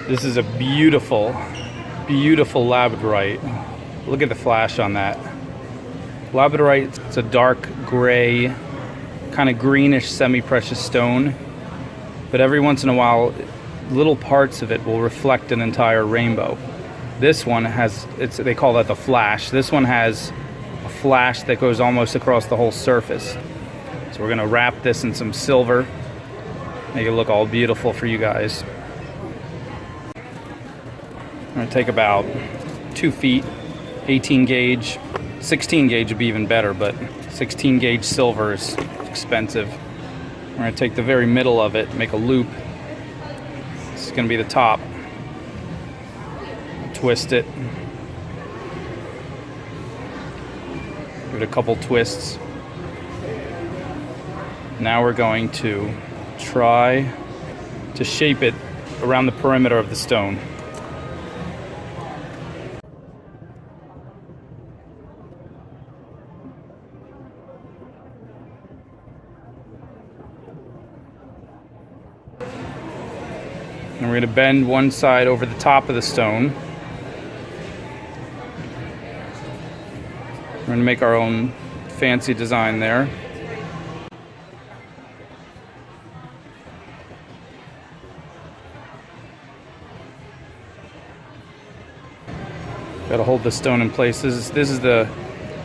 This is a beautiful, beautiful Labradorite. Look at the flash on that. Labradorite, it's a dark gray, kind of greenish semi-precious stone. But every once in a while, little parts of it will reflect an entire rainbow. This one has, they call that the flash. This one has a flash that goes almost across the whole surface. So we're gonna wrap this in some silver, make it look all beautiful for you guys. I'm gonna take about 2 feet, 18 gauge, 16 gauge would be even better, but 16 gauge silver is expensive. We're gonna take the very middle of it, make a loop. This is gonna be the top. Twist it. Give it a couple twists. Now we're going to try to shape it around the perimeter of the stone. And we're going to bend one side over the top of the stone. We're going to make our own fancy design there. Got to hold the stone in place. This is the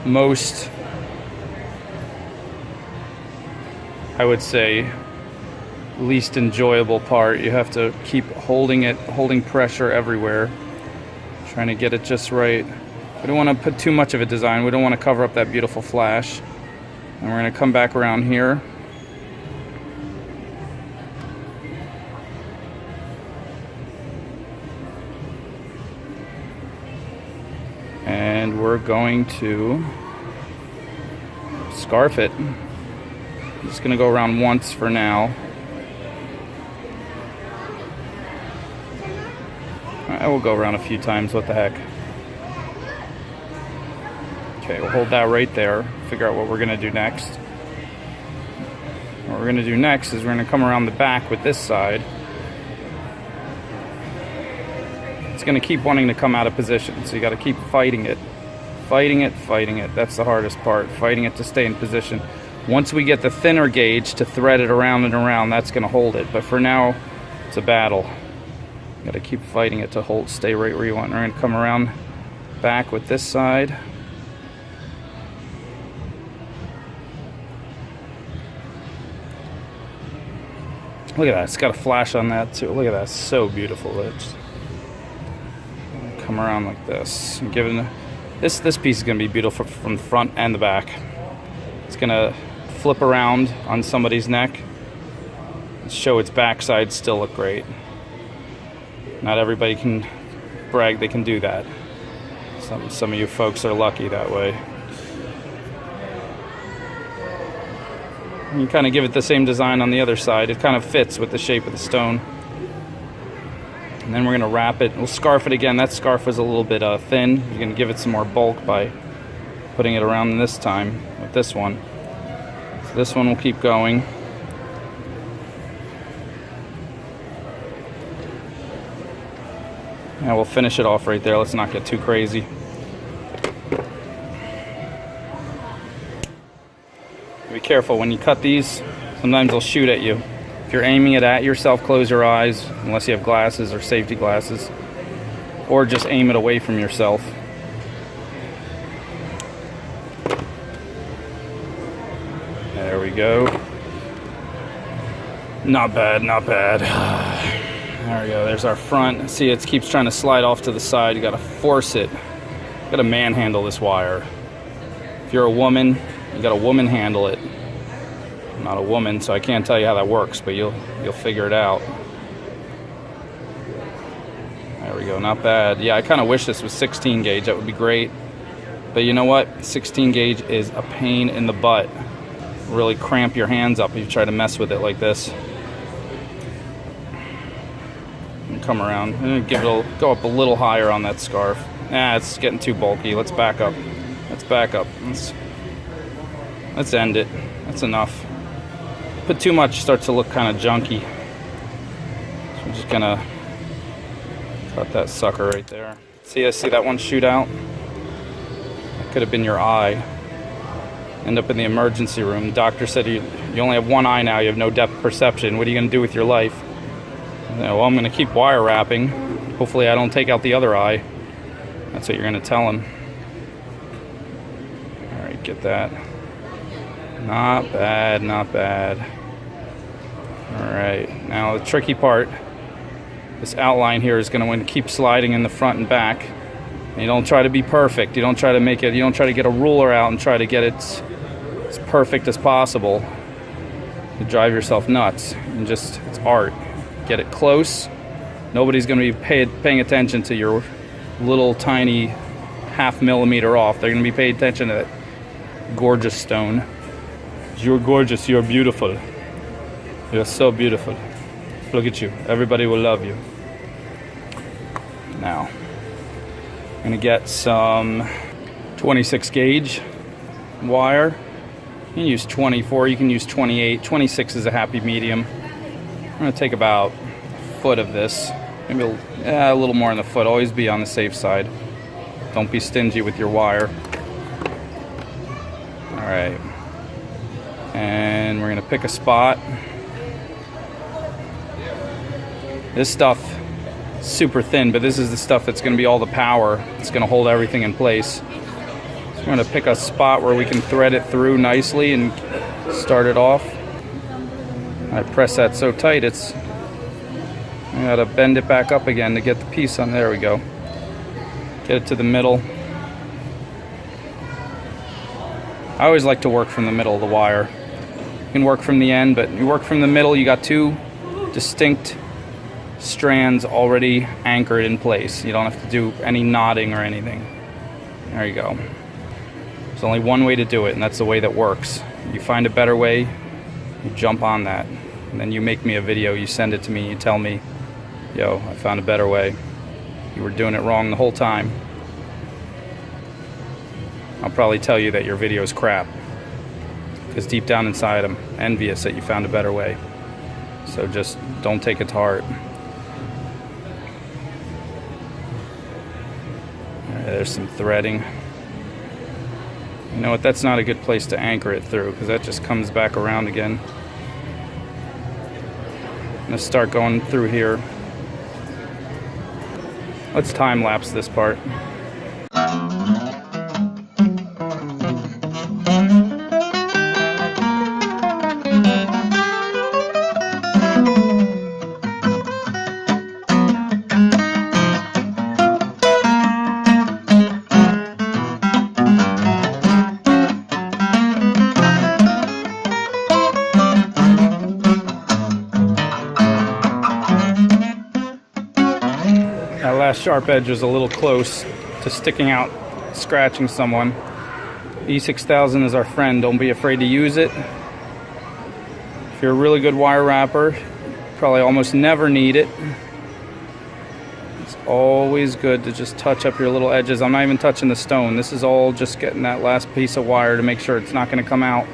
most, I would say, least enjoyable part. You have to keep holding it, holding pressure everywhere, trying to get it just right. We don't want to put too much of a design. We don't want to cover up that beautiful flash. And we're going to come back around here. And we're going to scarf it. I'm just going to go around once for now. I will go around a few times, what the heck. Okay, we'll hold that right there, figure out what we're gonna do next. What we're gonna do next is we're gonna come around the back with this side. It's gonna keep wanting to come out of position, so you gotta keep fighting it. Fighting it, fighting it. That's the hardest part, fighting it to stay in position. Once we get the thinner gauge to thread it around and around, that's gonna hold it. But for now, it's a battle. You gotta keep fighting it to hold, stay right where you want. We're gonna come around back with this side. Look at that, it's got a flash on that too. Look at that, it's so beautiful. It's come around like this. And given this piece is gonna be beautiful from the front and the back. It's gonna flip around on somebody's neck and show its backside still look great. Not everybody can brag they can do that. Some of you folks are lucky that way. You kind of give it the same design on the other side. It kind of fits with the shape of the stone. And then we're going to wrap it. We'll scarf it again. That scarf was a little bit thin. You're going to give it some more bulk by putting it around this time with this one. So this one will keep going. And we'll finish it off right there. Let's not get too crazy. Be careful when you cut these. Sometimes they'll shoot at you. If you're aiming it at yourself, close your eyes, unless you have glasses or safety glasses, or just aim it away from yourself. There we go. Not bad, not bad. There we go, there's our front. See, it keeps trying to slide off to the side. You gotta force it. You gotta manhandle this wire. If you're a woman, you gotta woman handle it. I'm not a woman, so I can't tell you how that works, but you'll figure it out. There we go, not bad. Yeah, I kind of wish this was 16 gauge. That would be great. But you know what? 16 gauge is a pain in the butt. Really cramp your hands up if you try to mess with it like this. And come around and go up a little higher on that scarf. Nah, it's getting too bulky. Let's back up. Let's back up. Let's end it. That's enough. Put too much, starts to look kind of junky. So I'm just gonna Cut that sucker right there. See that one shoot out? That could have been your eye. End up in the emergency room. Doctor said you only have one eye now. You have no depth perception. What are you going to do with your life? Well, I'm going to keep wire wrapping. Hopefully I don't take out the other eye. That's what you're going to tell him. All right, get that. Not bad, not bad. All right, now the tricky part, this outline here is going to keep sliding in the front and back. And you don't try to be perfect. You don't try to make it, you don't try to get a ruler out and try to get it as perfect as possible. You drive yourself nuts. And just, it's art. Get it close. Nobody's going to be paying attention to your little tiny half millimeter off. They're going to be paying attention to that gorgeous stone. You're gorgeous. You're beautiful. You're so beautiful. Look at you. Everybody will love you. Now, I'm going to get some 26 gauge wire. You can use 24. You can use 28. 26 is a happy medium. I'm going to take about a foot of this. Maybe a little more in the foot. Always be on the safe side. Don't be stingy with your wire. All right. And we're going to pick a spot. This stuff is super thin, but this is the stuff that's going to be all the power. It's going to hold everything in place. So we're going to pick a spot where we can thread it through nicely and start it off. I press that so tight, I gotta bend it back up again to get the piece on. There we go. Get it to the middle. I always like to work from the middle of the wire. You can work from the end, but you work from the middle, you got two distinct strands already anchored in place. You don't have to do any knotting or anything. There you go. There's only one way to do it, and that's the way that works. You find a better way, you jump on that. And then you make me a video, you send it to me, you tell me, yo, I found a better way. You were doing it wrong the whole time. I'll probably tell you that your video is crap. Because deep down inside I'm envious that you found a better way. So just don't take it to heart. Alright, there's some threading. You know what, that's not a good place to anchor it through, because that just comes back around again. I'm going to start going through here. Let's time lapse this part. That last sharp edge was a little close to sticking out, scratching someone. E6000 is our friend. Don't be afraid to use it. If you're a really good wire wrapper, probably almost never need it. It's always good to just touch up your little edges. I'm not even touching the stone. This is all just getting that last piece of wire to make sure it's not going to come out.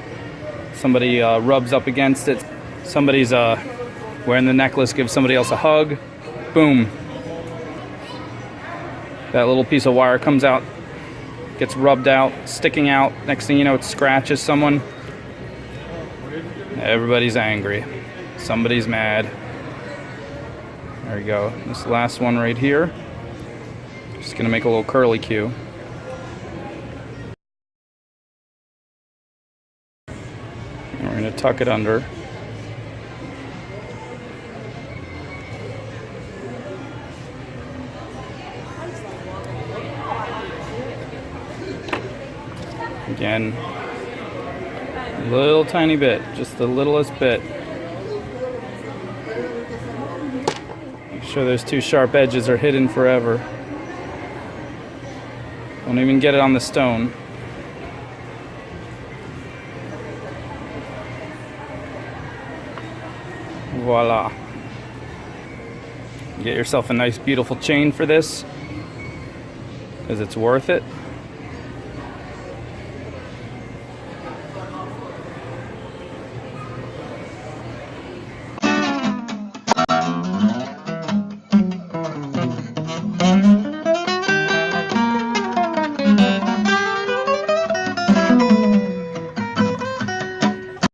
Somebody rubs up against it. Somebody's wearing the necklace, gives somebody else a hug. Boom. That little piece of wire comes out, gets rubbed out, sticking out. Next thing you know, it scratches someone. Everybody's angry. Somebody's mad. There you go. This last one right here. Just gonna make a little curly Q. And we're gonna tuck it under. Again, a little tiny bit, just the littlest bit. Make sure those two sharp edges are hidden forever. Don't even get it on the stone. Voila. Get yourself a nice beautiful chain for this, because it's worth it.